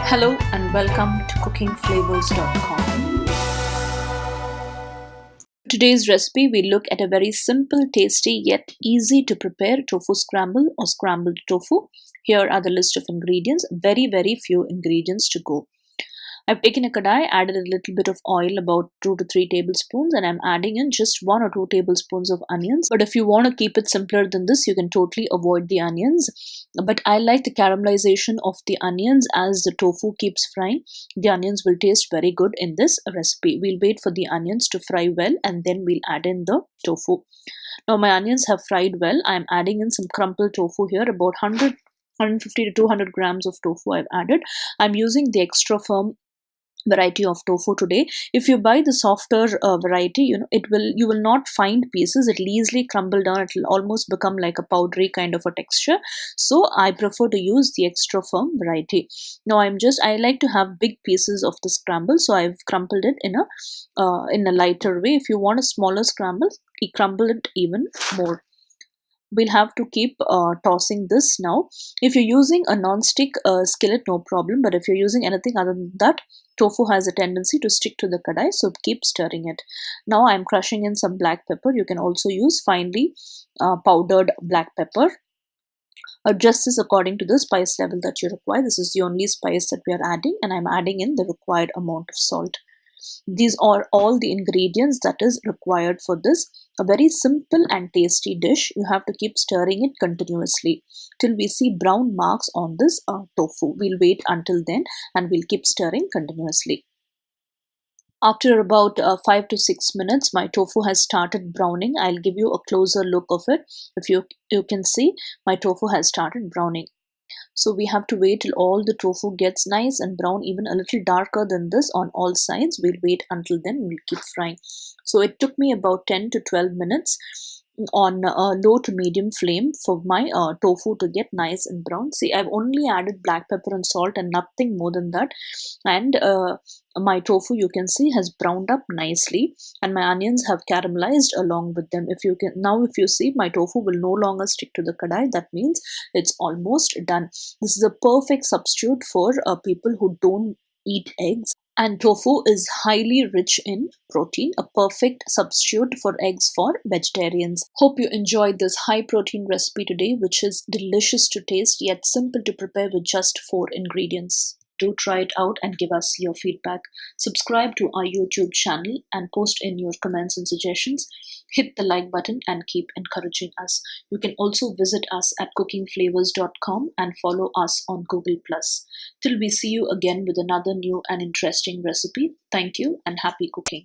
Hello and welcome to cookingflavors.com. Today's recipe, we look at a very simple, tasty yet easy to prepare tofu scramble or scrambled tofu. Here are the list of ingredients, very few ingredients to go. I've taken a kadai, added a little bit of oil, about 2 to 3 tablespoons, and I'm adding in just 1 or 2 tablespoons of onions. But if you want to keep it simpler than this, you can totally avoid the onions. But I like the caramelization of the onions as the tofu keeps frying. The onions will taste very good in this recipe. We'll wait for the onions to fry well and then we'll add in the tofu. Now my onions have fried well. I'm adding in some crumpled tofu here, about 150 to 200 grams of tofu I've added. I'm using the extra firm variety of tofu today. If you buy the softer variety, you will not find pieces. It will easily crumble down. It will almost become like a powdery kind of a texture. So I prefer to use the extra firm variety. Now I like to have big pieces of the scramble, so I've crumpled it in a lighter way. If you want a smaller scramble, you crumble it even more. We'll have to keep tossing this now. If you're using a non-stick skillet, no problem, but if you're using anything other than that, tofu has a tendency to stick to the kadai, so keep stirring it. Now I'm crushing in some black pepper. You can also use finely powdered black pepper. Adjust this according to the spice level that you require. This is the only spice that we are adding, and I'm adding in the required amount of salt. These are all the ingredients that is required for this. A very simple and tasty dish. You have to keep stirring it continuously till we see brown marks on this tofu. We'll wait until then and we'll keep stirring continuously. After about 5 to 6 minutes, my tofu has started browning. I'll give you a closer look of it. If you can see, my tofu has started browning. So we have to wait till all the tofu gets nice and brown, even a little darker than this on all sides. We'll wait until then. We'll keep frying. So it took me about 10 to 12 minutes on low to medium flame for my tofu to get nice and brown. See, I've only added black pepper and salt and nothing more than that. And my tofu, you can see, has browned up nicely, and my onions have caramelized along with them. If you see, my tofu will no longer stick to the kadai. That means it's almost done. This is a perfect substitute for people who don't eat eggs. And tofu is highly rich in protein, a perfect substitute for eggs for vegetarians. Hope you enjoyed this high protein recipe today, which is delicious to taste yet simple to prepare with just 4 ingredients. Do try it out and give us your feedback. Subscribe to our YouTube channel and post in your comments and suggestions. Hit the like button and keep encouraging us. You can also visit us at cookingflavors.com and follow us on Google+. Till we see you again with another new and interesting recipe, thank you and happy cooking.